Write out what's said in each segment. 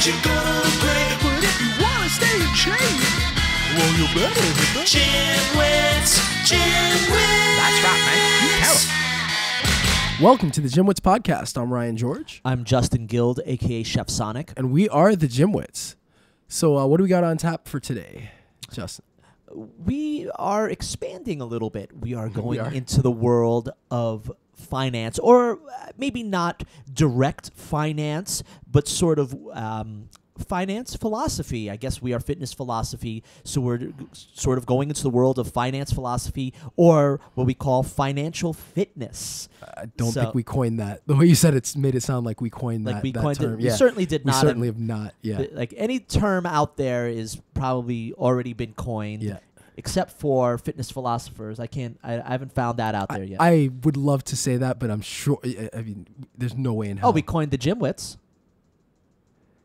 you're gonna look great. But if you wanna stay in shape, well, you better hit the Gymwits. That's right, man. You tell 'em. Welcome to the Gymwits podcast. I'm Ryan George. I'm Justin Guild, a.k.a. Chef Sonic. And we are the Gymwits. So what do we got on tap for today, Justin? We are expanding a little bit. We are going into the world of finance, or maybe not direct finance, but sort of finance philosophy. I guess we are fitness philosophy, so we're sort of going into the world of finance philosophy, or what we call financial fitness. I don't think we coined that. The way you said it made it sound like we coined that term. We certainly did not. We certainly have not. Yeah. Like any term out there is probably already been coined. Yeah. Except for fitness philosophers. I haven't found that out there yet. I would love to say that, but I'm sure. I mean, there's no way in hell. Oh, we coined the Gymwits.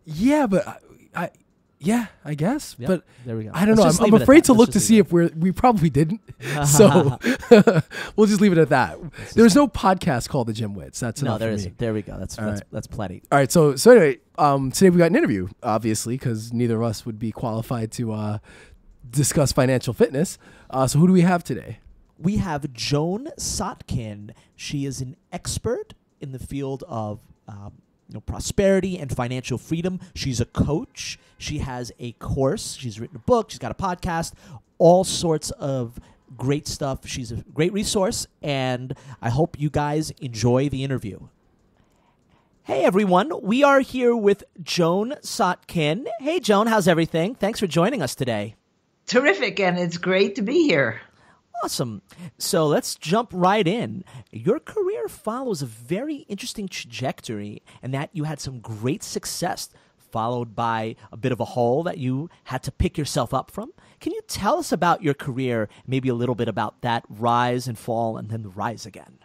Yeah, but I guess. Yep, but there we go. I don't know. I'm afraid to look to see if we probably didn't. So we'll just leave it at that. There's no podcast called the Gymwits. That's enough there for isn't. me. There we go. That's plenty. All right. So anyway, today we got an interview, obviously, because neither of us would be qualified to discuss financial fitness. So who do we have today? We have Joan Sotkin. She is an expert in the field of prosperity and financial freedom. She's a coach. She has a course. She's written a book. She's got a podcast. All sorts of great stuff. She's a great resource, and I hope you guys enjoy the interview. Hey, everyone. We are here with Joan Sotkin. Hey, Joan. How's everything? Thanks for joining us today. Terrific, and it's great to be here. Awesome. So let's jump right in. Your career follows a very interesting trajectory, and that you had some great success, followed by a bit of a hole that you had to pick yourself up from. Can you tell us about your career, maybe a little bit about that rise and fall and then the rise again?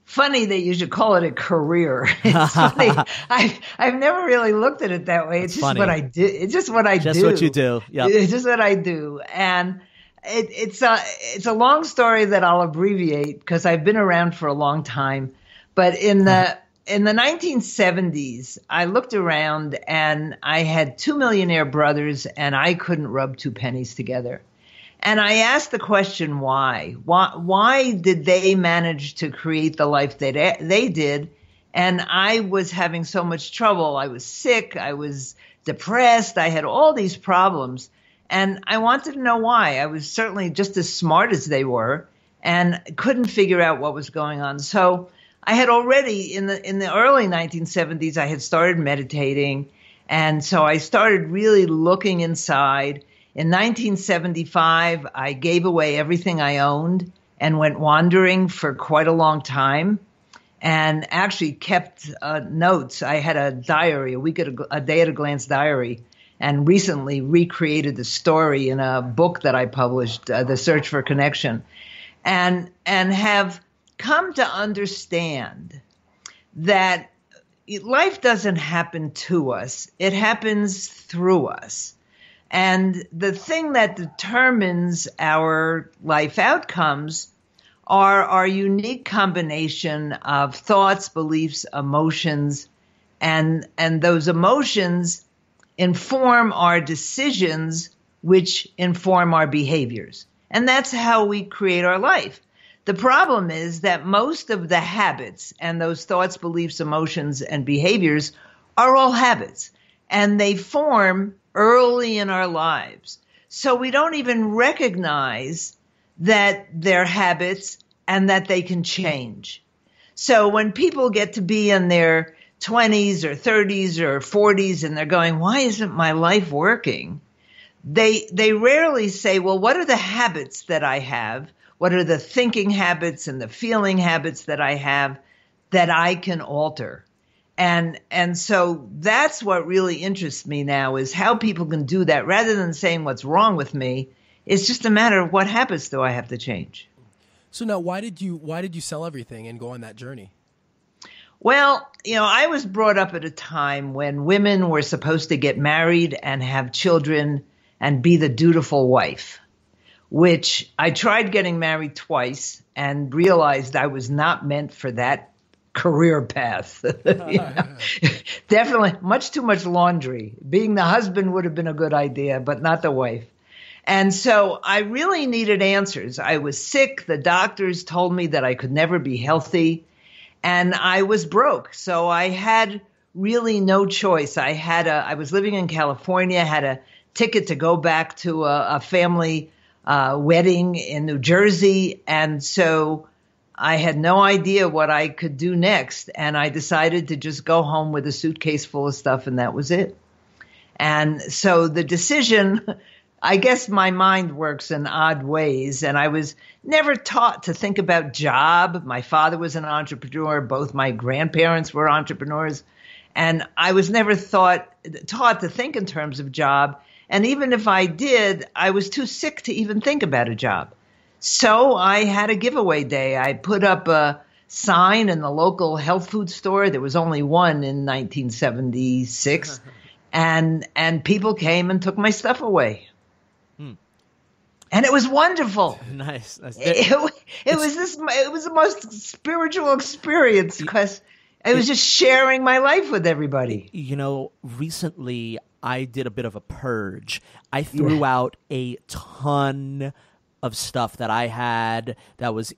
Funny that you should call it a career. It's funny. I've never really looked at it that way. It's just funny. What I do. It's just what I do. Just what you do. Yeah. It's just what I do. And it's a long story that I'll abbreviate because I've been around for a long time. But in the 1970s, I looked around and I had two millionaire brothers, and I couldn't rub two pennies together. And I asked the question, why? Why did they manage to create the life that they did? And I was having so much trouble. I was sick. I was depressed. I had all these problems. And I wanted to know why. I was certainly just as smart as they were and couldn't figure out what was going on. So I had already, in the early 1970s, I had started meditating. And so I started really looking inside. In 1975, I gave away everything I owned and went wandering for quite a long time, and actually kept notes. I had a diary, a day at a glance diary, and recently recreated the story in a book that I published, The Search for Connection, and have come to understand that life doesn't happen to us. It happens through us. And the thing that determines our life outcomes are our unique combination of thoughts, beliefs, emotions, and those emotions inform our decisions, which inform our behaviors. And that's how we create our life. The problem is that most of the habits and those thoughts, beliefs, emotions, and behaviors are all habits, and they form early in our lives. So we don't even recognize that they're habits and that they can change. So when people get to be in their 20s or 30s or 40s and they're going, why isn't my life working? They rarely say, well, what are the habits that I have? What are the thinking habits and the feeling habits that I have that I can alter? And so that's what really interests me now, is how people can do that rather than saying what's wrong with me. It's just a matter of what habits do I have to change. So now, why did you sell everything and go on that journey? Well, I was brought up at a time when women were supposed to get married and have children and be the dutiful wife, which I tried getting married twice and realized I was not meant for that career path. Definitely much too much laundry. Being the husband would have been a good idea, but not the wife. And so I really needed answers. I was sick. The doctors told me that I could never be healthy, and I was broke. So I had really no choice. I was living in California, had a ticket to go back to a family wedding in New Jersey. And so I had no idea what I could do next. And I decided to just go home with a suitcase full of stuff, and that was it. And so the decision, I guess my mind works in odd ways, and I was never taught to think about job. My father was an entrepreneur. Both my grandparents were entrepreneurs. And I was never taught to think in terms of job. And even if I did, I was too sick to even think about a job. So I had a giveaway day. I put up a sign in the local health food store. There was only one in 1976. And people came and took my stuff away. And it was wonderful. Nice. It was the most spiritual experience because I was just sharing my life with everybody. You know, recently I did a bit of a purge. I threw out a ton of stuff that I had that was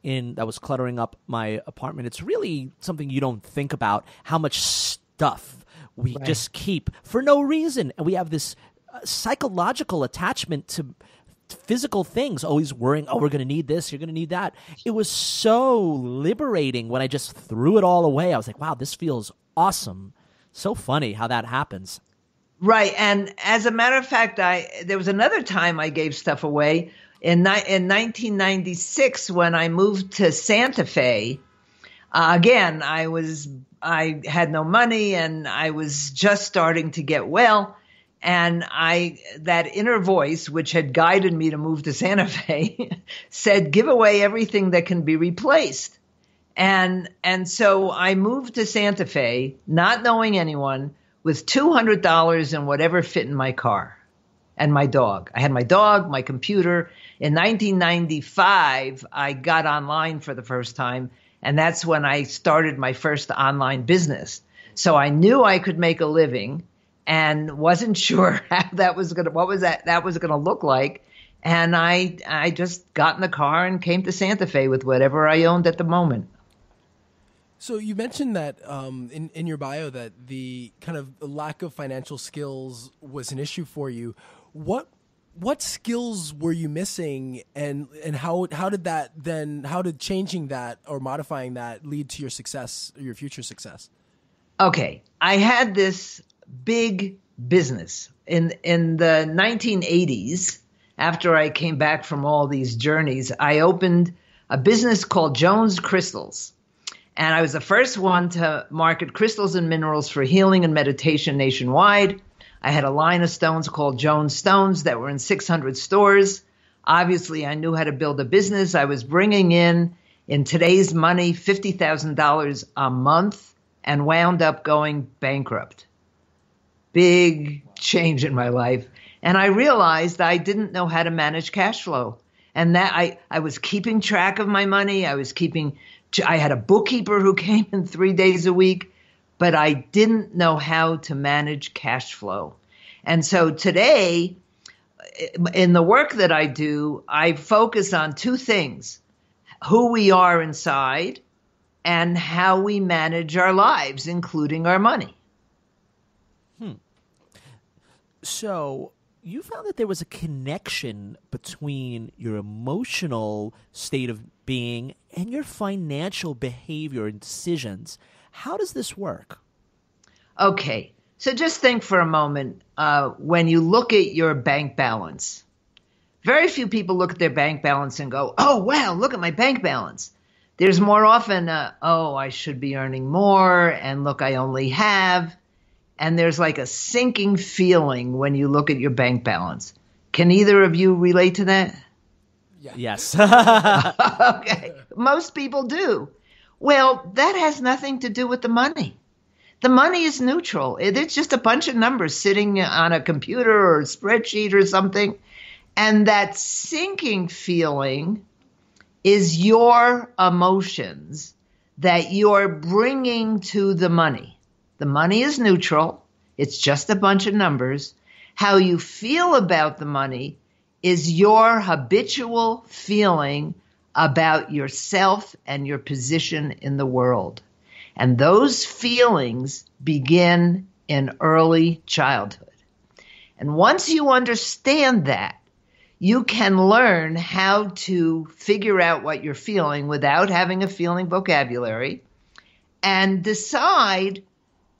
cluttering up my apartment. It's really something you don't think about, how much stuff we just keep for no reason. And we have this psychological attachment to physical things, always worrying, oh, we're going to need this, you're going to need that. It was so liberating when I just threw it all away. I was like, wow, this feels awesome. So funny how that happens. Right. And as a matter of fact, there was another time I gave stuff away in 1996 when I moved to Santa Fe. Again, I had no money and I was just starting to get well. And that inner voice, which had guided me to move to Santa Fe, said, give away everything that can be replaced. And so I moved to Santa Fe, not knowing anyone, with $200 and whatever fit in my car and my dog. I had my dog, my computer. In 1995, I got online for the first time, and that's when I started my first online business. So I knew I could make a living, and wasn't sure how that was going to look like. And I just got in the car and came to Santa Fe with whatever I owned at the moment. So you mentioned that in your bio that the kind of lack of financial skills was an issue for you. What skills were you missing, and how did changing that or modifying that lead to your success or your future success? Okay, I had this big business in the 1980s. After I came back from all these journeys, I opened a business called Joan's Crystals. And I was the first one to market crystals and minerals for healing and meditation nationwide. I had a line of stones called Joan Stones that were in 600 stores. Obviously, I knew how to build a business. I was bringing in today's money, $50,000 a month, and wound up going bankrupt. Big change in my life. And I realized I didn't know how to manage cash flow. And that I was keeping track of my money. I had a bookkeeper who came in 3 days a week, but I didn't know how to manage cash flow. And so today, in the work that I do, I focus on two things: who we are inside and how we manage our lives, including our money. So you found that there was a connection between your emotional state of being and your financial behavior and decisions. How does this work? Okay, so just think for a moment, when you look at your bank balance, very few people look at their bank balance and go, oh, wow, look at my bank balance. There's more often, I should be earning more, and look, I only have. And there's like a sinking feeling when you look at your bank balance. Can either of you relate to that? Yeah. Yes. Okay. Most people do. Well, that has nothing to do with the money. The money is neutral. It's just a bunch of numbers sitting on a computer or a spreadsheet or something. And that sinking feeling is your emotions that you're bringing to the money. The money is neutral. It's just a bunch of numbers. How you feel about the money is your habitual feeling about yourself and your position in the world. And those feelings begin in early childhood. And once you understand that, you can learn how to figure out what you're feeling without having a feeling vocabulary and decide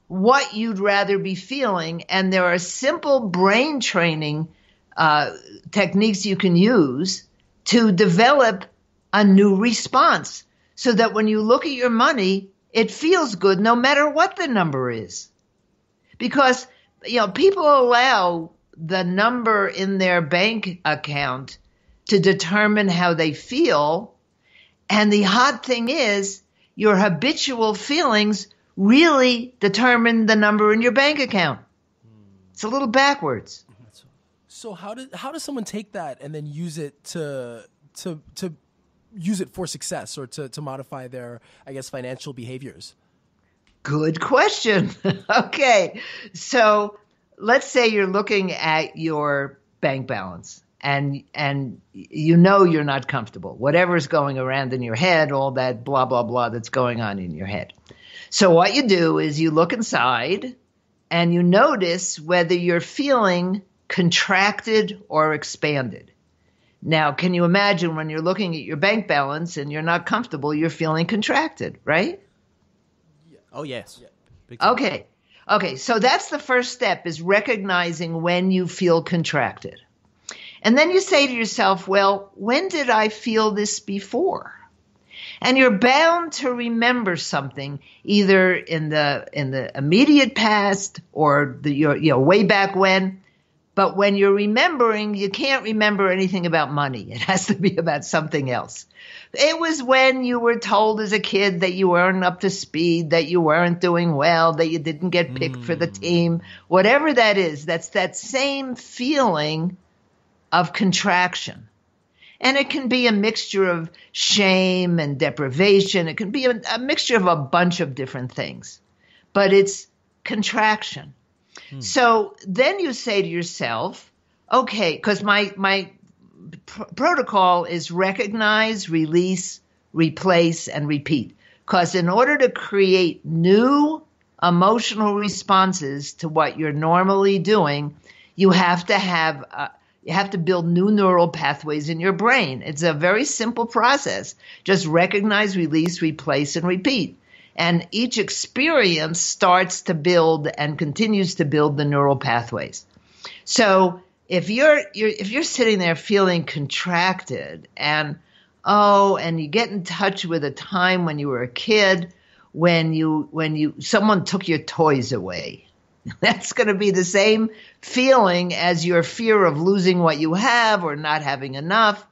what you'd rather be feeling. And there are simple brain training techniques you can use to develop a new response so that when you look at your money, it feels good no matter what the number is. Because, people allow the number in their bank account to determine how they feel. And the hot thing is your habitual feelings really determine the number in your bank account. It's a little backwards. So how does someone take that and then use it to use it for success or to modify their, I guess, financial behaviors? Good question. Okay. So let's say you're looking at your bank balance and you're not comfortable. Whatever's going around in your head, all that blah, blah, blah that's going on in your head. So what you do is you look inside and you notice whether you're feeling contracted or expanded. Now, can you imagine when you're looking at your bank balance and you're not comfortable, you're feeling contracted, right? Oh, yes. Okay. So that's the first step, is recognizing when you feel contracted. And then you say to yourself, well, when did I feel this before? And you're bound to remember something either in the immediate past or your way back when. But when you're remembering, you can't remember anything about money. It has to be about something else. It was when you were told as a kid that you weren't up to speed, that you weren't doing well, that you didn't get picked for the team. Whatever that is, that's that same feeling of contraction. And it can be a mixture of shame and deprivation. It can be a mixture of a bunch of different things. But it's contraction. So then you say to yourself, okay, because my protocol is recognize, release, replace, and repeat. Because in order to create new emotional responses to what you're normally doing, you have to build new neural pathways in your brain. It's a very simple process. Just recognize, release, replace, and repeat. And each experience starts to build and continues to build the neural pathways. So if you're sitting there feeling contracted and you get in touch with a time when you were a kid, when someone took your toys away, that's going to be the same feeling as your fear of losing what you have or not having enough.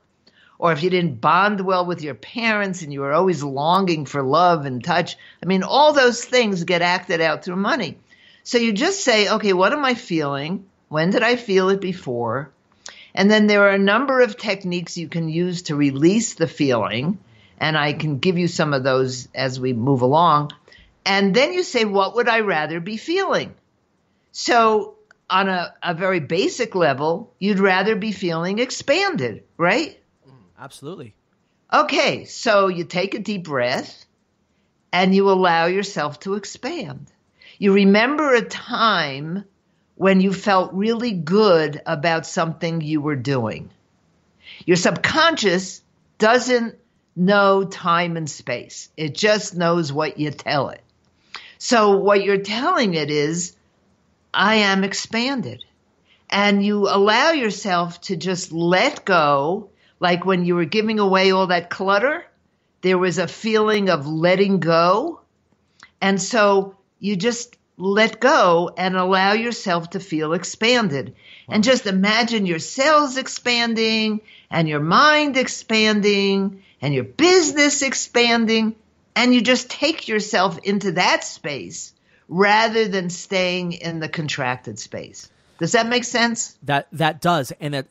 Or if you didn't bond well with your parents and you were always longing for love and touch. I mean, all those things get acted out through money. So you just say, okay, what am I feeling? When did I feel it before? And then there are a number of techniques you can use to release the feeling. And I can give you some of those as we move along. And then you say, what would I rather be feeling? So on a very basic level, you'd rather be feeling expanded, right? Absolutely. Okay, so you take a deep breath and you allow yourself to expand. You remember a time when you felt really good about something you were doing. Your subconscious doesn't know time and space. It just knows what you tell it. So what you're telling it is, I am expanded. And you allow yourself to just let go. Like when you were giving away all that clutter, there was a feeling of letting go. And so you just let go and allow yourself to feel expanded. Wow. And just imagine your cells expanding and your mind expanding and your business expanding. And you just take yourself into that space rather than staying in the contracted space. Does that make sense? That does, and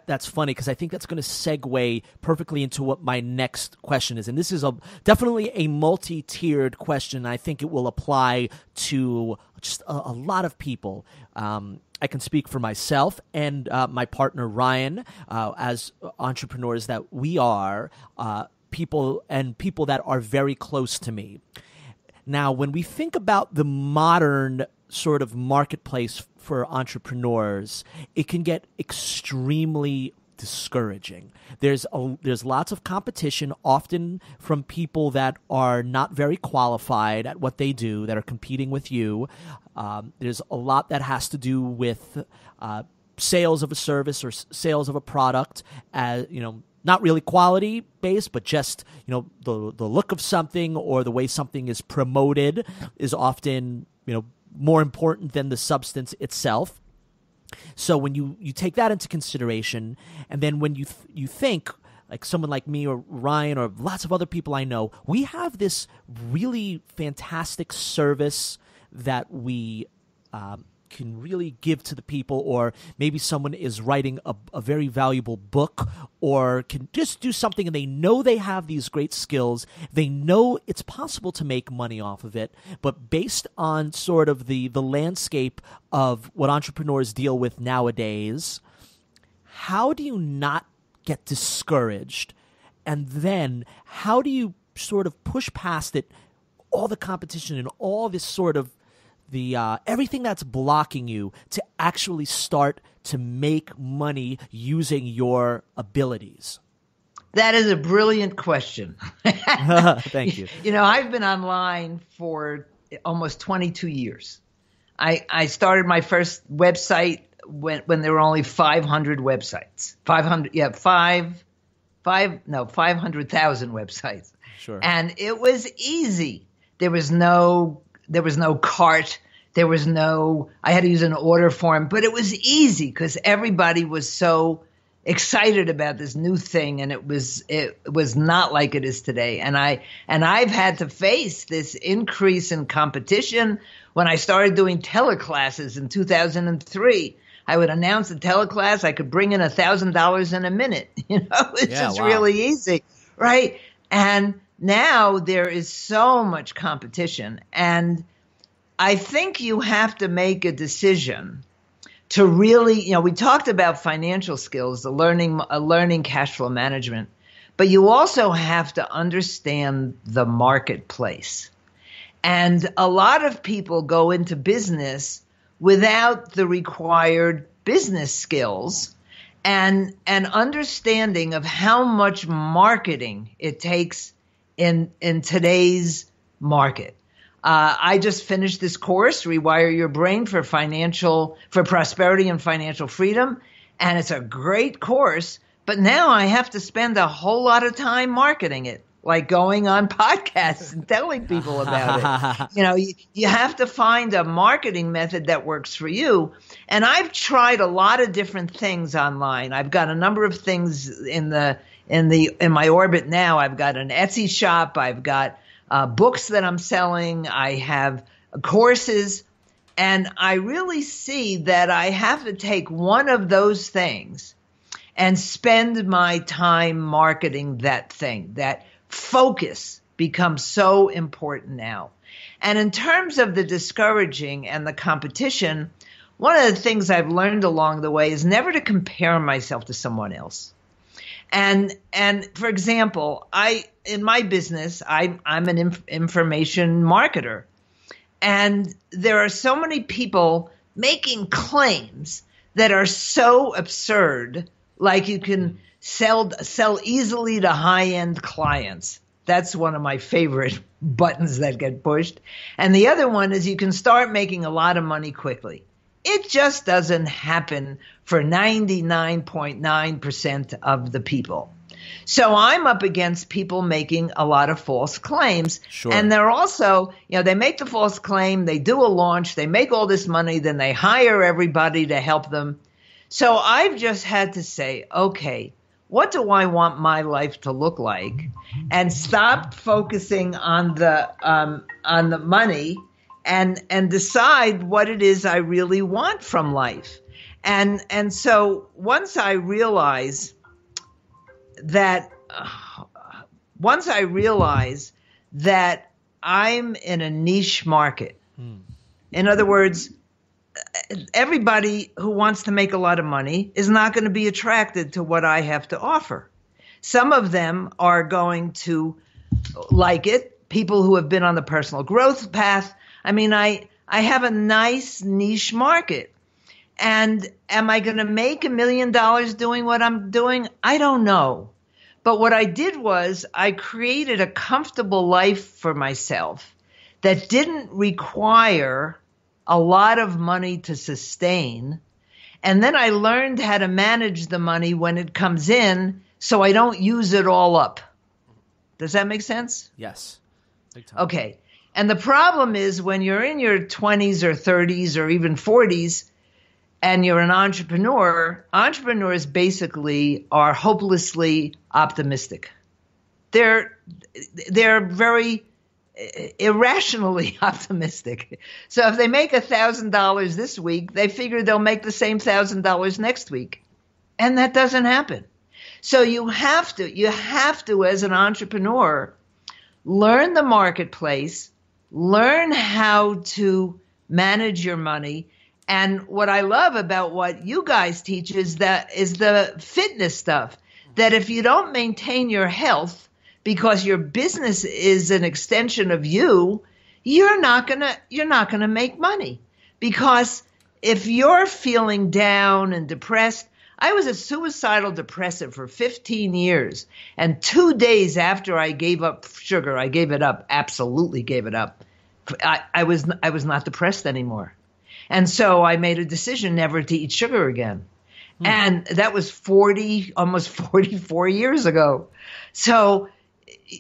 that's funny because I think that's going to segue perfectly into what my next question is, and this is definitely a multi-tiered question. I think it will apply to just a lot of people. I can speak for myself and my partner Ryan as entrepreneurs that we are, people that are very close to me. Now, when we think about the modern sort of marketplace for entrepreneurs, it can get extremely discouraging. There's lots of competition, often from people that are not very qualified at what they do, that are competing with you. There's a lot that has to do with sales of a service or sales of a product, not really quality based, but just, the look of something or the way something is promoted is often, more important than the substance itself. So when you take that into consideration, and then when you think, like someone like me or Ryan or lots of other people I know, we have this really fantastic service that we can really give to the people, or maybe someone is writing a very valuable book or can just do something and they know they have these great skills. They know it's possible to make money off of it, but based on sort of the landscape of what entrepreneurs deal with nowadays, how do you not get discouraged? And then how do you sort of push past it, all the competition and all this sort of everything that's blocking you to actually start to make money using your abilities? That is a brilliant question. Thank you. I've been online for almost 22 years. I started my first website when there were only 500 websites. 500,000 websites. Sure. And it was easy. There was no cart. I had to use an order form, but it was easy because everybody was so excited about this new thing, and it was not like it is today. And I've had to face this increase in competition. When I started doing teleclasses in 2003, I would announce a teleclass. I could bring in $1,000 in a minute. It's just really easy, right? And now there is so much competition, and I think you have to make a decision to really, we talked about financial skills, learning cash flow management, but you also have to understand the marketplace. And a lot of people go into business without the required business skills and an understanding of how much marketing it takes in today's market. I just finished this course, Rewire Your Brain for Prosperity and Financial Freedom, and it's a great course, but now I have to spend a whole lot of time marketing it, like going on podcasts and telling people about it. You have to find a marketing method that works for you. And I've tried a lot of different things online. I've got a number of things in my orbit now. I've got an Etsy shop. I've got books that I'm selling. I have courses. And I really see that I have to take one of those things and spend my time marketing that thing. That focus becomes so important now. And in terms of the discouraging and the competition, one of the things I've learned along the way is never to compare myself to someone else. And for example, in my business, I'm an information marketer. And there are so many people making claims that are so absurd, like you can sell easily to high-end clients. That's one of my favorite buttons that get pushed. And the other one is you can start making a lot of money quickly. It just doesn't happen for 99.9% of the people. So I'm up against people making a lot of false claims. Sure. And they're also, they make the false claim, they do a launch, they make all this money, then they hire everybody to help them. So I've just had to say, okay, what do I want my life to look like? And stop focusing on the money and decide what it is I really want from life. And so once I realize that I'm in a niche market. In other words, everybody who wants to make a lot of money is not going to be attracted to what I have to offer. Some of them are going to like it, people who have been on the personal growth path. I mean, I have a nice niche market. And am I going to make $1 million doing what I'm doing? I don't know. But what I did was I created a comfortable life for myself that didn't require a lot of money to sustain. And then I learned how to manage the money when it comes in so I don't use it all up. Does that make sense? Yes. Big time. Okay. And the problem is when you're in your 20s or 30s or even 40s and you're an entrepreneur, entrepreneurs basically are hopelessly optimistic. They're very irrationally optimistic. So if they make $1,000 this week, they figure they'll make the same $1,000 next week. And that doesn't happen. So you have to, as an entrepreneur, learn the marketplace, learn how to manage your money. And what I love about what you guys teach is the fitness stuff, that if you don't maintain your health because your business is an extension of you, you're not gonna make money. Because if you're feeling down and depressed, I was a suicidal depressive for 15 years. And 2 days after I gave up sugar, I gave it up, absolutely gave it up. I was not depressed anymore. And so I made a decision never to eat sugar again. And that was almost 44 years ago. So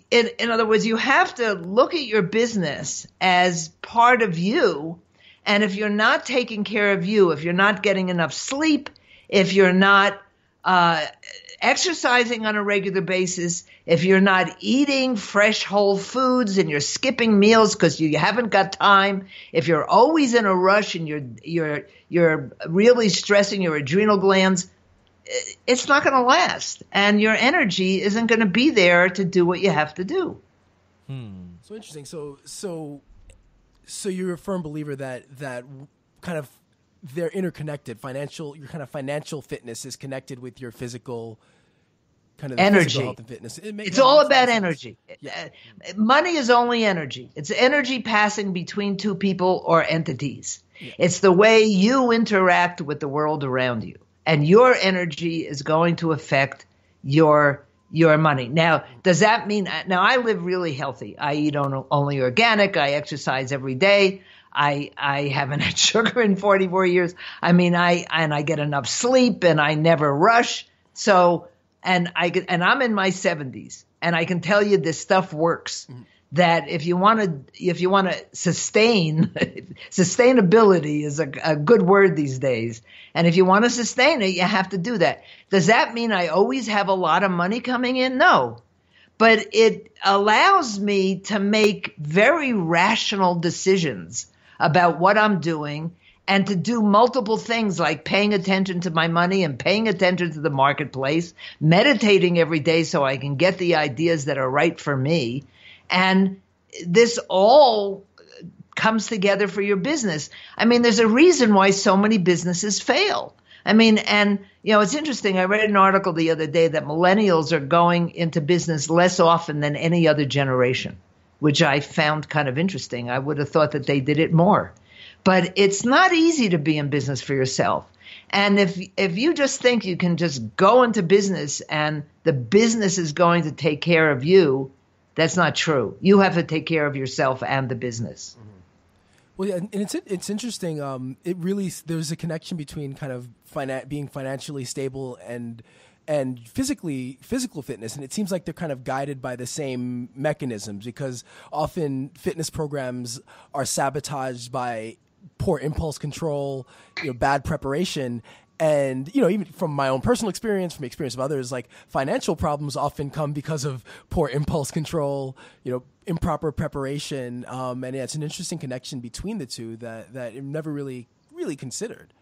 in other words, you have to look at your business as part of you. And if you're not taking care of you, if you're not getting enough sleep, if you're not exercising on a regular basis, if you're not eating fresh whole foods and you're skipping meals because you haven't got time, if you're always in a rush and you're really stressing your adrenal glands, it's not going to last. And your energy isn't going to be there to do what you have to do. So interesting. So you're a firm believer that kind of they're interconnected. Your kind of financial fitness is connected with your physical kind of energy, physical health and fitness. It's all about energy. Yeah. Money is only energy. It's energy passing between two people or entities. Yeah. It's the way you interact with the world around you, and your energy is going to affect your money. Now, does that mean? Now, I live really healthy. I eat only organic. I exercise every day. I haven't had sugar in 44 years. I mean, I get enough sleep and I never rush. So, and I'm in my 70s, and I can tell you this stuff works. Mm-hmm. That if you want to sustainability is a good word these days. And if you want to sustain it, you have to do that. Does that mean I always have a lot of money coming in? No. But it allows me to make very rational decisions about what I'm doing, and to do multiple things like paying attention to my money and paying attention to the marketplace, meditating every day so I can get the ideas that are right for me. And this all comes together for your business. I mean, there's a reason why so many businesses fail. I mean, and, it's interesting. I read an article the other day that millennials are going into business less often than any other generation, which I found kind of interesting. I would have thought that they did it more. But it's not easy to be in business for yourself. And if you just think you can just go into business and the business is going to take care of you, that's not true. You have to take care of yourself and the business. Mm-hmm. Well, yeah, and it's interesting. There's a connection between kind of being financially stable and physical fitness, and it seems like they're kind of guided by the same mechanisms, because often fitness programs are sabotaged by poor impulse control, bad preparation. And, even from my own personal experience, from the experience of others, like financial problems often come because of poor impulse control, improper preparation. And it's an interesting connection between the two that I've never really considered.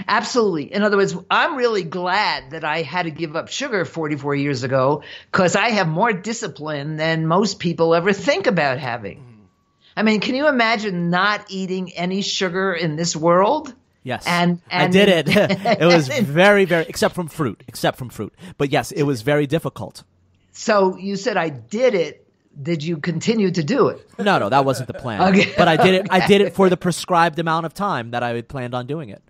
Absolutely. In other words, I'm really glad that I had to give up sugar 44 years ago because I have more discipline than most people ever think about having. I mean, can you imagine not eating any sugar in this world? Yes, and I did it. It was very, very, except from fruit. But yes, it was very difficult. So you said I did it. Did you continue to do it? No, that wasn't the plan. Okay. But I did it. I did it for the prescribed amount of time that I had planned on doing it.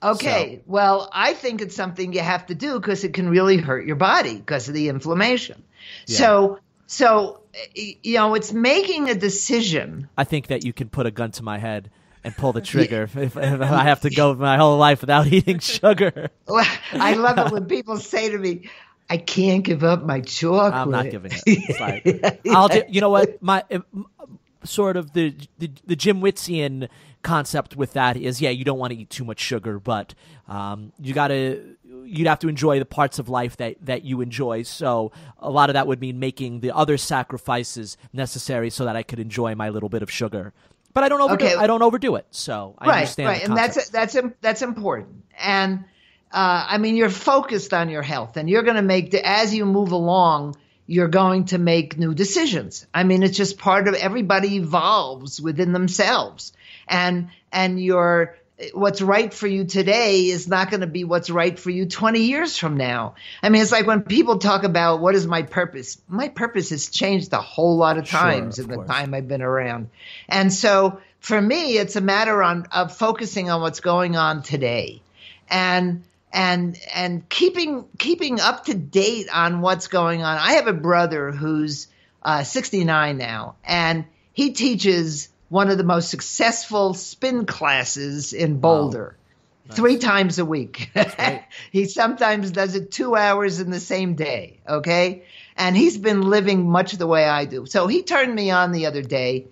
Okay. So. Well, I think it's something you have to do because it can really hurt your body because of the inflammation. Yeah. So, it's making a decision. I think that you can put a gun to my head and pull the trigger if I have to go my whole life without eating sugar. Well, I love it when people say to me, I can't give up my chocolate. I'm not giving it. It's like, I'll do, you know what? My sort of the Jim Witzian concept with that is, you don't want to eat too much sugar, but you'd have to enjoy the parts of life that you enjoy. So a lot of that would mean making the other sacrifices necessary so that I could enjoy my little bit of sugar. But I don't overdo it. I don't overdo it. So I understand. Right, and that's important. And you're focused on your health, and you're going to make as you move along, you're going to make new decisions. I mean, it's just part of everybody evolves within themselves, and what's right for you today is not going to be what's right for you 20 years from now. I mean, it's like when people talk about what is my purpose. My purpose has changed a whole lot of times in the time I've been around. And so for me, it's a matter of focusing on what's going on today and keeping up to date on what's going on. I have a brother who's 69 now, and he teaches one of the most successful spin classes in Boulder. Nice. 3 times a week. He sometimes does it 2 hours in the same day. Okay. And he's been living much the way I do. So he turned me on the other day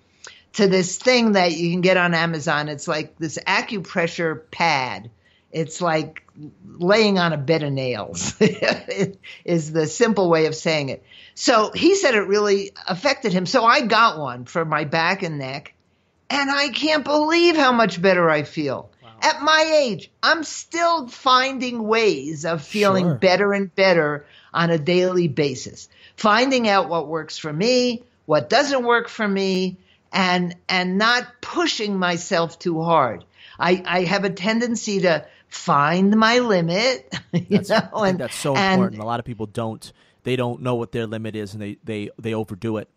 to this thing that you can get on Amazon. It's like this acupressure pad. It's like laying on a bed of nails is the simple way of saying it. So he said it really affected him. So I got one for my back and neck. And I can't believe how much better I feel. Wow. At my age, I'm still finding ways of feeling better and better on a daily basis. Finding out what works for me, what doesn't work for me, and not pushing myself too hard. I have a tendency to find my limit. I think that's so important. A lot of people don't know what their limit is, and they overdo it.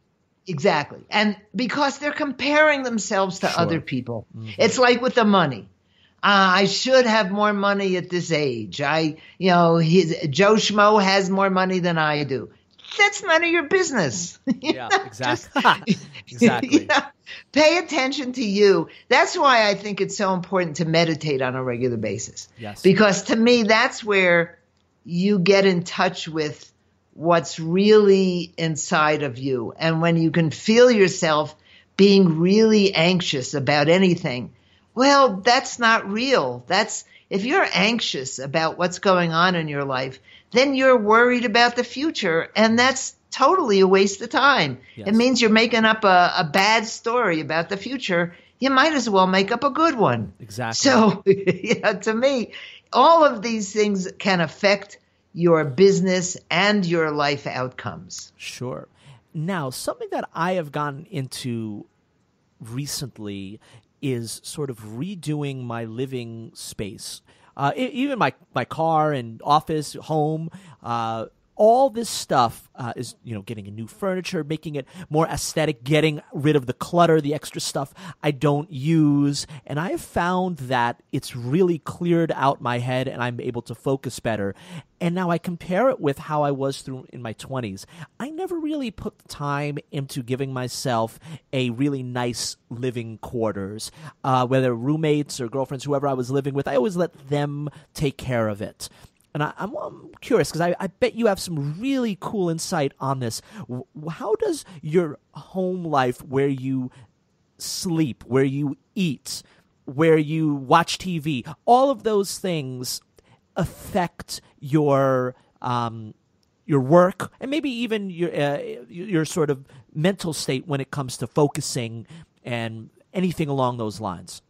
Exactly. And because they're comparing themselves to other people. Mm-hmm. It's like with the money. I should have more money at this age. Joe Schmo has more money than I do. That's none of your business. Yeah, exactly. Exactly. Pay attention to you. That's why I think it's so important to meditate on a regular basis. Yes. Because to me, that's where you get in touch with what's really inside of you. And when you can feel yourself being really anxious about anything, well, that's not real. If you're anxious about what's going on in your life, then you're worried about the future, and that's totally a waste of time. Yes. It means you're making up a bad story about the future. You might as well make up a good one. Exactly. So, to me, all of these things can affect your business and your life outcomes. Sure. Now, something that I have gotten into recently is sort of redoing my living space. Even my car and office, home, all this stuff is, getting a new furniture, making it more aesthetic, getting rid of the clutter, the extra stuff I don't use. And I have found that it's really cleared out my head and I'm able to focus better. And now I compare it with how I was in my 20s. I never really put the time into giving myself a really nice living quarters, whether roommates or girlfriends, whoever I was living with. I always let them take care of it. And I'm curious because I bet you have some really cool insight on this. How does your home life, where you sleep, where you eat, where you watch TV, all of those things affect your work and maybe even your sort of mental state when it comes to focusing and anything along those lines?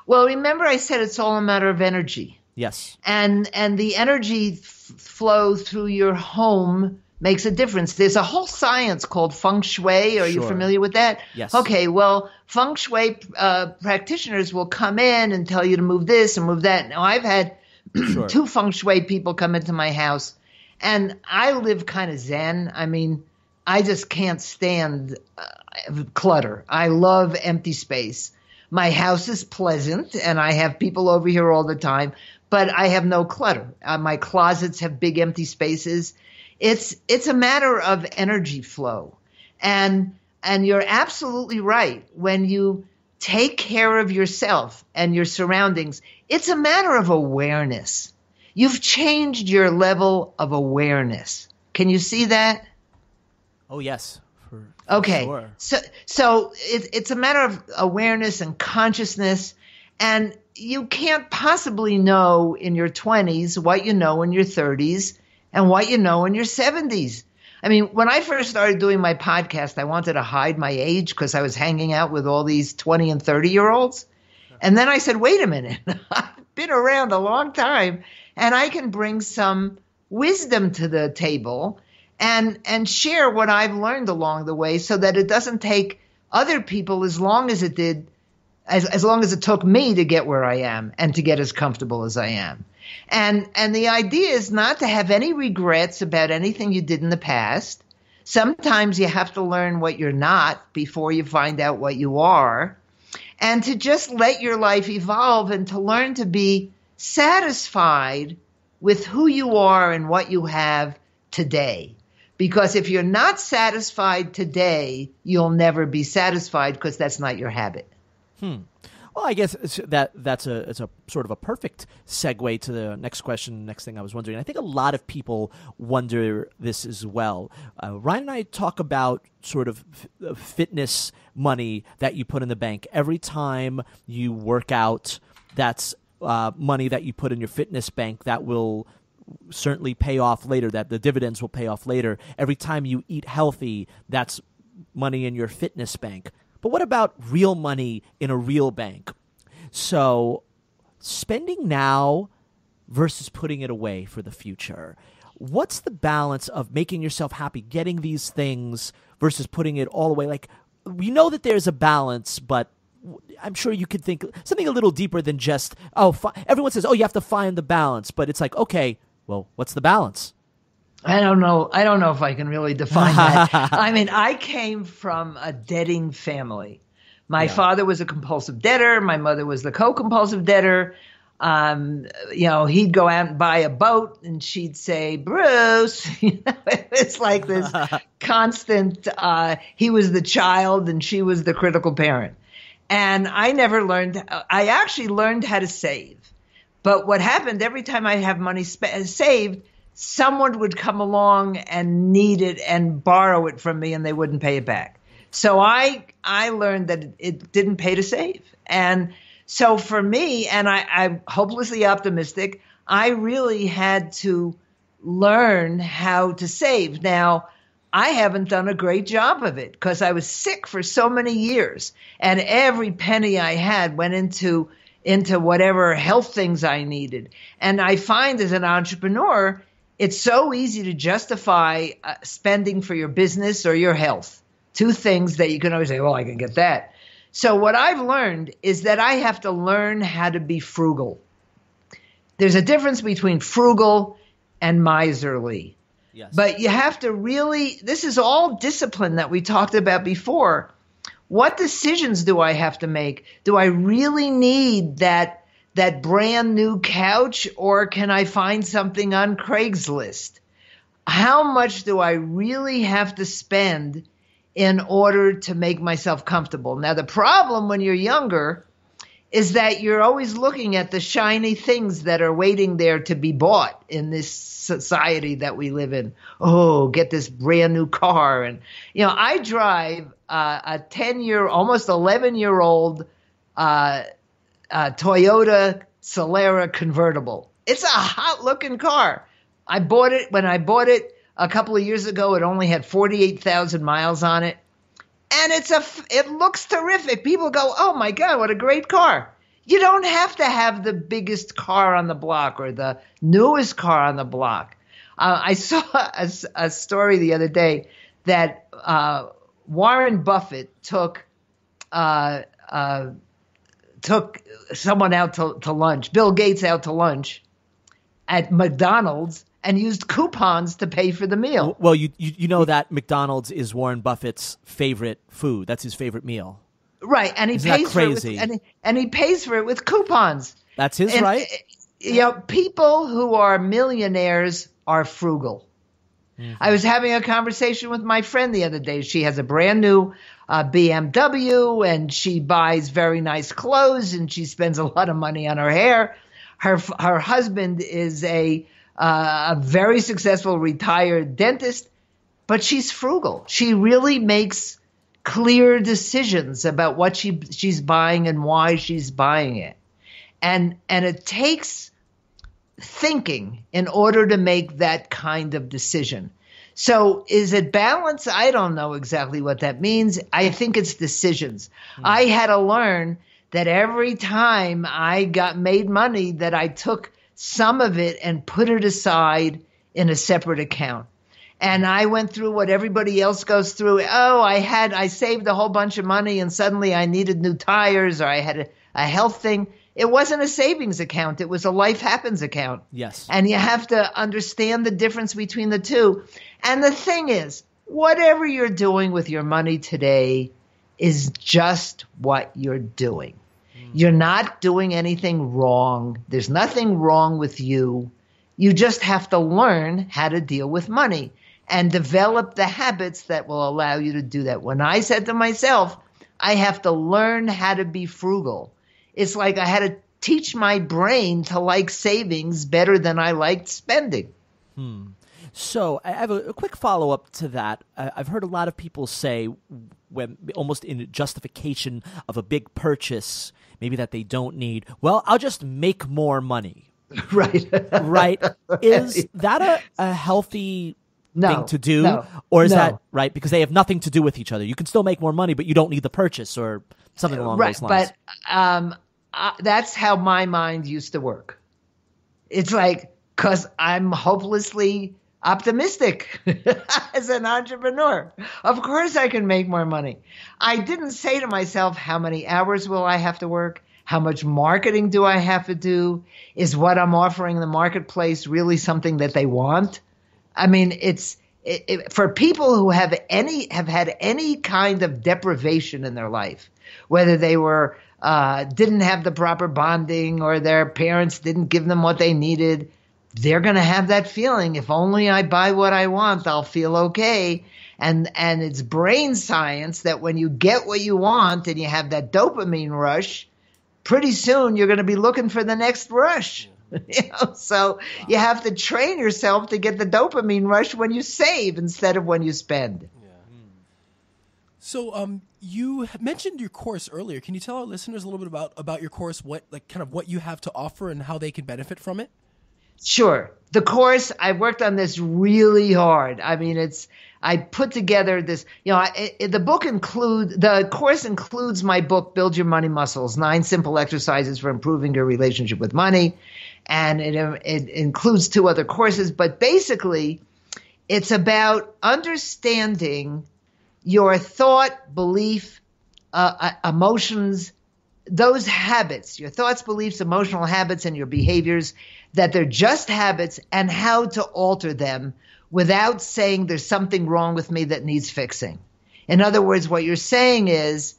Well, remember I said it's all a matter of energy. Yes. And the energy flow through your home makes a difference. There's a whole science called feng shui. Are you Sure. familiar with that? Yes. Okay, well, feng shui practitioners will come in and tell you to move this and move that. Now, I've had Sure. 2 feng shui people come into my house, and I live kind of zen. I mean, I just can't stand clutter. I love empty space. My house is pleasant, and I have people over here all the time, but I have no clutter. My closets have big empty spaces. It's a matter of energy flow. And you're absolutely right. When you take care of yourself and your surroundings, it's a matter of awareness. You've changed your level of awareness. Can you see that? Oh, yes. Okay. Sure. So it's a matter of awareness and consciousness. And you can't possibly know in your 20s what you know in your 30s and what you know in your 70s. I mean, when I first started doing my podcast, I wanted to hide my age because I was hanging out with all these 20 and 30-year-olds. And then I said, wait a minute, I've been around a long time and I can bring some wisdom to the table and share what I've learned along the way so that it doesn't take other people as long as it did, as long as it took me to get where I am and to get as comfortable as I am. And the idea is not to have any regrets about anything you did in the past. Sometimes you have to learn what you're not before you find out what you are, and to just let your life evolve and to learn to be satisfied with who you are and what you have today. Because if you're not satisfied today, you'll never be satisfied because that's not your habit. Well, I guess it's a sort of a perfect segue to the next question. Next thing I was wondering, I think a lot of people wonder this as well. Ryan and I talk about sort of fitness money that you put in the bank. Every time you work out, that's money that you put in your fitness bank that will certainly pay off later, that the dividends will pay off later. Every time you eat healthy, that's money in your fitness bank. But what about real money in a real bank? So spending now versus putting it away for the future. What's the balance of making yourself happy, getting these things versus putting it all away? Like, we know that there's a balance, but I'm sure you could think something a little deeper than just, everyone says, you have to find the balance. But it's like, okay, well, what's the balance? I don't know if I can really define that. I mean, I came from a debting family. My father was a compulsive debtor. My mother was the co-compulsive debtor. He'd go out and buy a boat and she'd say, Bruce, it's like this constant, he was the child and she was the critical parent. And I actually learned how to save. But what happened every time I have money saved, someone would come along and need it and borrow it from me and they wouldn't pay it back. So I learned that it didn't pay to save. And so for me, and I'm hopelessly optimistic, I really had to learn how to save. Now, I haven't done a great job of it because I was sick for so many years and every penny I had went into whatever health things I needed. And I find as an entrepreneur, it's so easy to justify spending for your business or your health. Two things that you can always say, well, I can get that. So what I've learned is that I have to learn how to be frugal. There's a difference between frugal and miserly. Yes. But you have to really, this is all discipline that we talked about before. What decisions do I have to make? Do I really need that brand new couch, or can I find something on Craigslist? How much do I really have to spend in order to make myself comfortable? Now, the problem when you're younger is that you're always looking at the shiny things that are waiting there to be bought in this society that we live in. Oh, get this brand new car. And, I drive a 10-year, almost 11-year-old Toyota Solara convertible. It's a hot looking car. When I bought it a couple of years ago, it only had 48,000 miles on it. And it looks terrific. People go, oh my God, what a great car. You don't have to have the biggest car on the block or the newest car on the block. I saw a story the other day that Warren Buffett took someone out to lunch, Bill Gates out to lunch at McDonald's, and used coupons to pay for the meal. Well, you know that McDonald's is Warren Buffett's favorite food. That's his favorite meal. Right, and he pays for it and he pays for it with coupons. That's his right. You know, people who are millionaires are frugal. Mm-hmm. I was having a conversation with my friend the other day. She has a brand new BMW, and she buys very nice clothes, and she spends a lot of money on her hair. Her husband is a very successful retired dentist, but she's frugal. She really makes clear decisions about what she's buying and why she's buying it. And it takes thinking in order to make that kind of decision. So is it balance? I don't know exactly what that means. I think it's decisions. I had to learn that every time I made money, that I took some of it and put it aside in a separate account. And I went through what everybody else goes through. Oh, I saved a whole bunch of money and suddenly I needed new tires, or I had a health thing. It wasn't a savings account. It was a life happens account. Yes. And you have to understand the difference between the two. And the thing is, whatever you're doing with your money today is just what you're doing. You're not doing anything wrong. There's nothing wrong with you. You just have to learn how to deal with money and develop the habits that will allow you to do that. When I said to myself, I have to learn how to be frugal, it's like I had to teach my brain to like savings better than I liked spending. So I have a quick follow-up to that. I've heard a lot of people say, when almost in justification of a big purchase, maybe that they don't need, well, I'll just make more money. Right. Right. Is that a healthy thing to do? No, or is that right? Because they have nothing to do with each other. You can still make more money, but you don't need the purchase or something along those lines. But that's how my mind used to work. It's like, because I'm hopelessly optimistic as an entrepreneur. Of course I can make more money. I didn't say to myself, how many hours will I have to work? How much marketing do I have to do? Is what I'm offering the marketplace really something that they want? I mean, for people who have had any kind of deprivation in their life, whether they were didn't have the proper bonding or their parents didn't give them what they needed, they're going to have that feeling. If only I buy what I want, I'll feel okay. And it's brain science that when you get what you want and you have that dopamine rush, pretty soon you're going to be looking for the next rush. So you have to train yourself to get the dopamine rush when you save instead of when you spend. So you mentioned your course earlier. Can you tell our listeners a little bit about your course, what you have to offer and how they can benefit from it? Sure. The course, I worked on this really hard. I mean, I put together this, the course includes my book, Build Your Money Muscles, 9 Simple Exercises for Improving Your Relationship with Money. And it includes 2 other courses, but basically it's about understanding your thought, belief, emotions, those habits, your thoughts, beliefs, emotional habits, and your behaviors, that they're just habits, and how to alter them without saying there's something wrong with me that needs fixing. In other words, what you're saying is,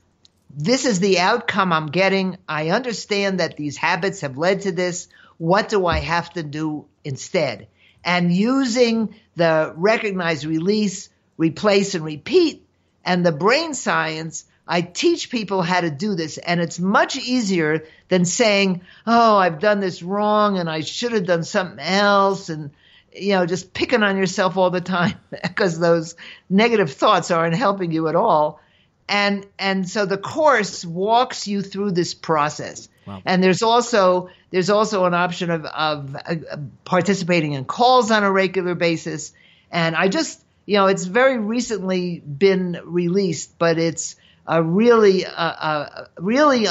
this is the outcome I'm getting. I understand that these habits have led to this. What do I have to do instead? And using the recognize, release, replace, and repeat, and the brain science, I teach people how to do this, and it's much easier than saying, oh, I've done this wrong and I should have done something else, and just picking on yourself all the time because those negative thoughts aren't helping you at all. And so the course walks you through this process. Wow. And there's also an option of participating in calls on a regular basis. And I just, it's very recently been released, but it's really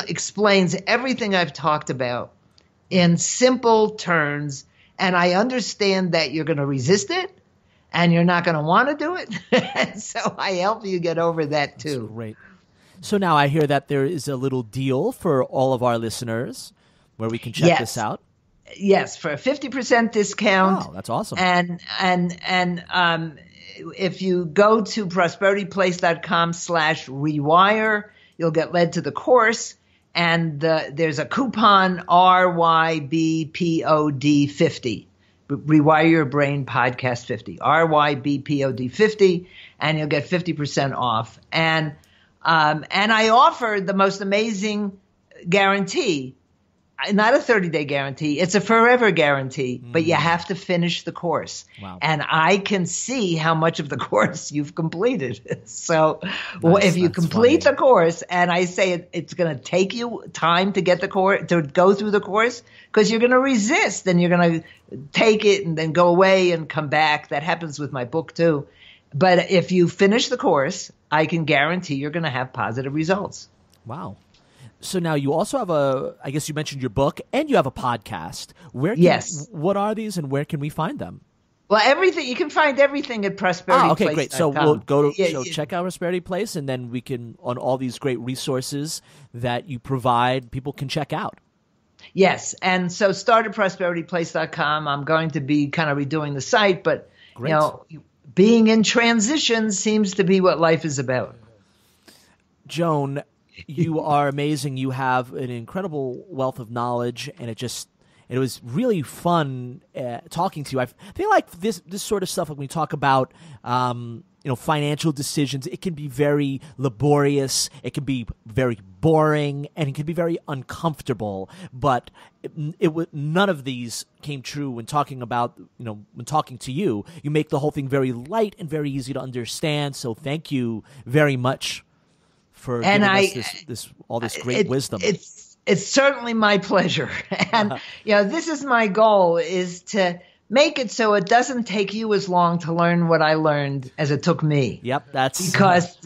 explains everything I've talked about in simple terms. And I understand that you're going to resist it and you're not going to want to do it. And so I help you get over that too. That's great. So now I hear that there is a little deal for all of our listeners where we can check this out. Yes, for a 50% discount. Wow, that's awesome. And if you go to prosperityplace.com/rewire, you'll get led to the course. And there's a coupon RYBPOD50, Rewire Your Brain Podcast 50, RYBPOD50, and you'll get 50% off. And I offer the most amazing guarantee. Not a 30-day guarantee. It's a forever guarantee, but you have to finish the course. Wow. And I can see how much of the course you've completed. So if you complete the course, and I say it's going to take you time to get the course, to go through the course, because you're going to resist and you're going to take it and then go away and come back. That happens with my book too. But if you finish the course, I can guarantee you're going to have positive results. Wow. So now you also have I guess you mentioned your book and you have a podcast. Yes. What are these and where can we find them? Well, everything, you can find everything at prosperityplace.com. Okay, great. So we'll go to check out Prosperity Place, and then we can, on all these great resources that you provide, people can check out. Yes. And so start at prosperityplace.com. I'm going to be kind of redoing the site, but Great. Being in transition seems to be what life is about. Joan, you are amazing. You have an incredible wealth of knowledge, and it was really fun talking to you. I feel like this sort of stuff, when we talk about financial decisions, it can be very laborious, it can be very boring, and it can be very uncomfortable. But none of these came true when talking about when talking to you. You make the whole thing very light and very easy to understand. So thank you very much for giving us all this great wisdom. It's certainly my pleasure. And this is my goal, is to make it so it doesn't take you as long to learn what I learned as it took me. Yep, that's because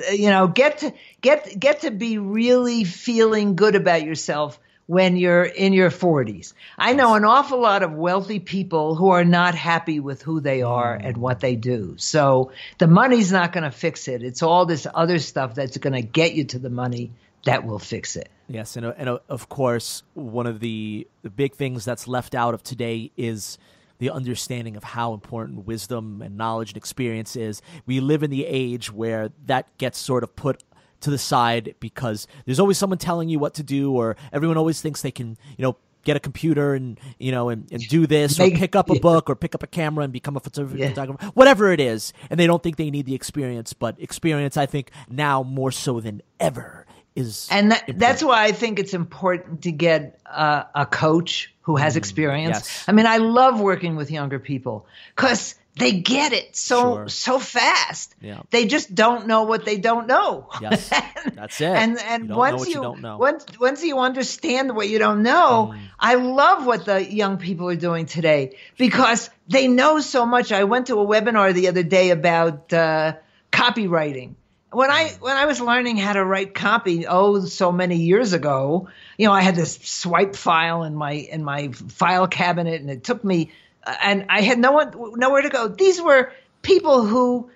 get to be really feeling good about yourself when you're in your 40s. I know an awful lot of wealthy people who are not happy with who they are and what they do. So the money's not going to fix it. It's all this other stuff that's going to get you to the money that will fix it. Yes, and of course, one of the big things that's left out of today is the understanding of how important wisdom and knowledge and experience is. We live in the age where that gets sort of put to the side because there's always someone telling you what to do, or everyone always thinks they can, get a computer and do this, or pick up a book, or pick up a camera and become a photographer, whatever it is, and they don't think they need the experience. But experience, I think, now more so than ever is, and that's why I think it's important to get a coach who has experience. Yes. I mean, I love working with younger people because they get it so fast. Yeah. They just don't know what they don't know. Yes, that's it. And once you understand what you don't know, I love what the young people are doing today because they know so much. I went to a webinar the other day about copywriting. When I was learning how to write copy, so many years ago, I had this swipe file in my file cabinet, and it took me, and I had nowhere to go. These were people who,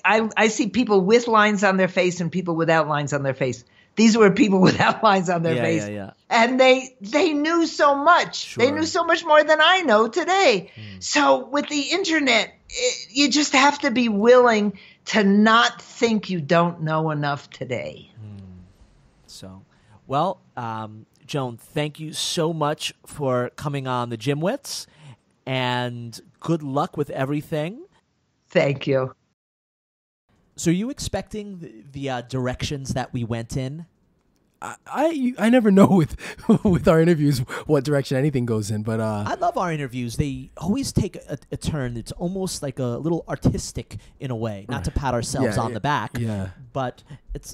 I see people with lines on their face and people without lines on their face. These were people without lines on their face. Yeah. And they knew so much. Sure. They knew so much more than I know today. So with the internet, you just have to be willing to not think you don't know enough today. So, well, Joan, thank you so much for coming on the Gymwits, and good luck with everything. Thank you. So are you expecting the directions that we went in? I never know with our interviews what direction anything goes in, but I love our interviews. They always take a turn. It's almost like a little artistic in a way, not to pat ourselves on the back. Yeah. But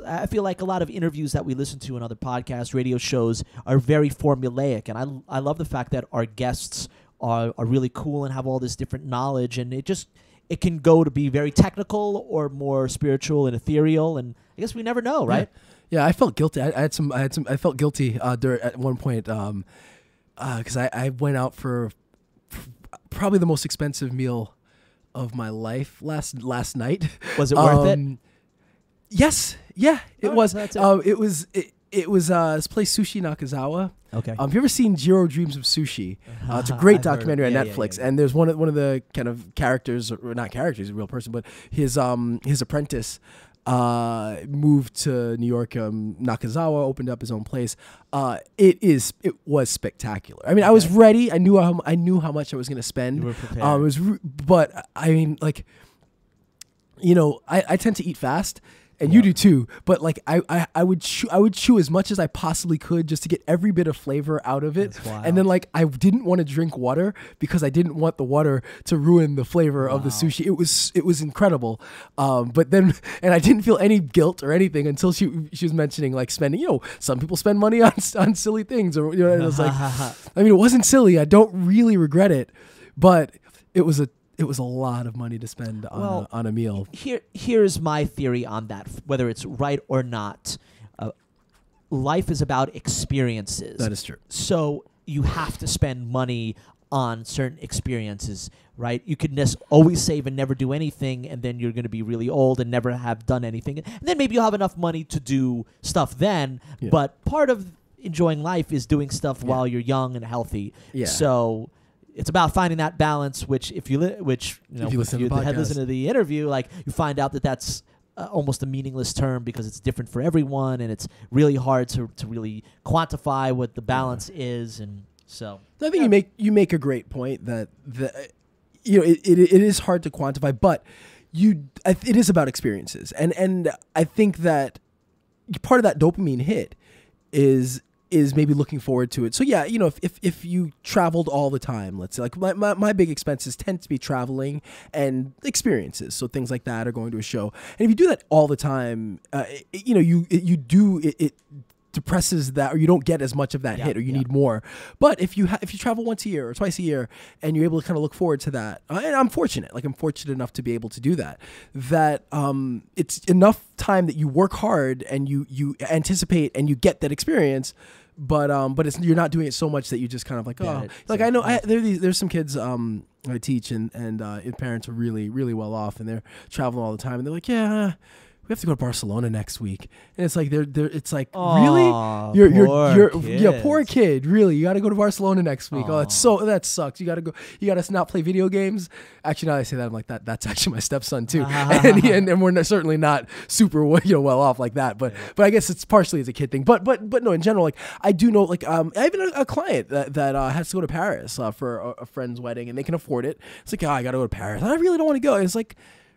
I feel like a lot of interviews that we listen to in other podcasts, radio shows are very formulaic, and I love the fact that our guests are really cool and have all this different knowledge, and it can go to be very technical or more spiritual and ethereal, and I guess we never know, right? Yeah, I felt guilty. I felt guilty at one point because I went out for probably the most expensive meal of my life last night. Was it worth it? Yes. Yeah, it was. So that's it. It was this place, Sushi Nakazawa. Okay. Have you ever seen Jiro Dreams of Sushi? It's a great I've heard. documentary on Yeah, Netflix, yeah. and there's one of the kind of characters, or not characters, a real person, but his apprentice moved to New York. Nakazawa opened up his own place. It was spectacular. I mean, I was ready. I knew how much I was going to spend. You were prepared. But I mean, like, I tend to eat fast. And you do too, but like I would chew as much as I possibly could just to get every bit of flavor out of it. That's wild. And then like I didn't want to drink water because I didn't want the water to ruin the flavor of the sushi. It was incredible. But then I didn't feel any guilt or anything until she was mentioning like spending. Some people spend money on silly things, or and it was like, I mean, it wasn't silly. I don't really regret it, but it was a lot of money to spend on a meal. Here's my theory on that, whether it's right or not. Life is about experiences. That is true. So you have to spend money on certain experiences, right? You could always save and never do anything, and then you're going to be really old and never have done anything. And then maybe you'll have enough money to do stuff then, but part of enjoying life is doing stuff while you're young and healthy. Yeah. So it's about finding that balance, which if you listen to the interview, like you find out that that's almost a meaningless term because it's different for everyone, and it's really hard to really quantify what the balance is. And so I think you make a great point that it is hard to quantify, but it is about experiences, and I think that part of that dopamine hit is maybe looking forward to it. So yeah, if you traveled all the time, let's say, like my big expenses tend to be traveling and experiences. So things like that, or going to a show. And if you do that all the time, it depresses that, or you don't get as much of that hit, or you need more. But if you travel once a year or twice a year, and you're able to kind of look forward to that, and I'm fortunate enough to be able to do that, it's enough time that you work hard and you anticipate and you get that experience. But you're not doing it so much that you just kind of like, I know there's some kids I teach and parents are really, really well off, and they're traveling all the time, and they're like, we have to go to Barcelona next week, and it's like it's like, really, poor kid, really, you got to go to Barcelona next week. That sucks. You got to not play video games. Actually, now that I say that, I'm like, that's actually my stepson too, and we're certainly not super well off like that, but I guess it's partially as a kid thing, but no, in general, like I do know, like I have a client that has to go to Paris for a friend's wedding, and they can afford it. It's like, I got to go to Paris, and I really don't want to go. And it's like,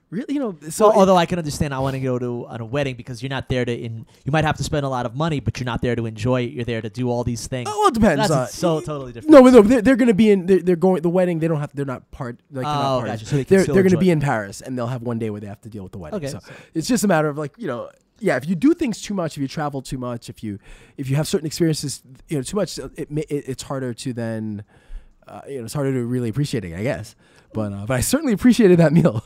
really, so although I can understand, I want to go on a wedding because you're not there you might have to spend a lot of money, but you're not there to enjoy it. You're there to do all these things. Oh, well, it depends. That's so totally different. No, they're going to be in. They're going the wedding. They don't have. They're not part. Like, gotcha. So they're going to be in Paris, and they'll have one day where they have to deal with the wedding. Okay, so it's just a matter of like, if you do things too much, if you travel too much, if you have certain experiences, too much, it's harder to then, it's harder to really appreciate it, I guess. But I certainly appreciated that meal,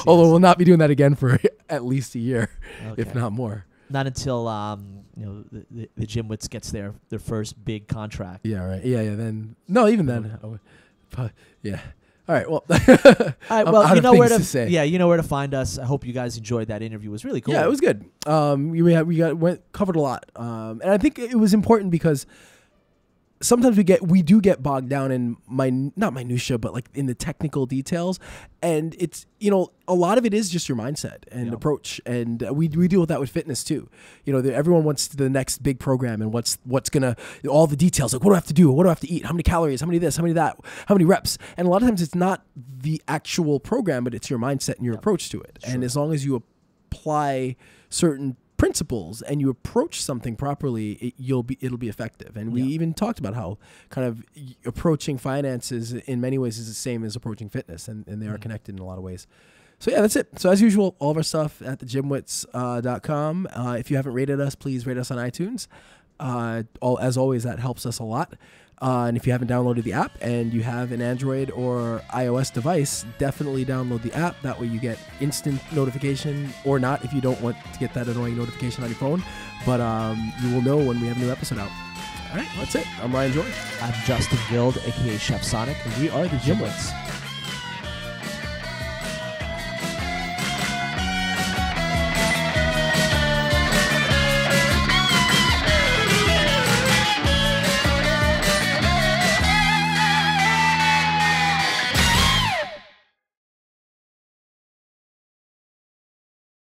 although we'll not be doing that again for at least a year, if not more. Not until the Gymwits gets their first big contract. Yeah, right. Yeah. Then then. But yeah. All right. Well. All right. Well, you know where to say. Yeah, you know where to find us. I hope you guys enjoyed that interview. It was really cool. Yeah, it was good. We covered a lot, and I think it was important because sometimes we do get bogged down in not minutia, but like in the technical details, and it's a lot of it is just your mindset and approach, and we deal with that with fitness too. Everyone wants the next big program, and what's gonna all the details, like what do I have to do, what do I have to eat, how many calories, how many this, how many that, how many reps, and a lot of times it's not the actual program, but it's your mindset and your approach to it. Sure. And as long as you apply certain principles and you approach something properly, it'll be effective. And we even talked about how kind of approaching finances in many ways is the same as approaching fitness, and they are connected in a lot of ways. So yeah, that's it. So as usual, all of our stuff at thegymwits.com. If you haven't rated us, please rate us on iTunes. As always, that helps us a lot. And if you haven't downloaded the app and you have an Android or iOS device, definitely download the app. That way you get instant notification, or not if you don't want to get that annoying notification on your phone. But you will know when we have a new episode out. All right, that's it. I'm Ryan Joy. I'm Justin Guild, a.k.a. Chef Sonic. And we are the Gymlets.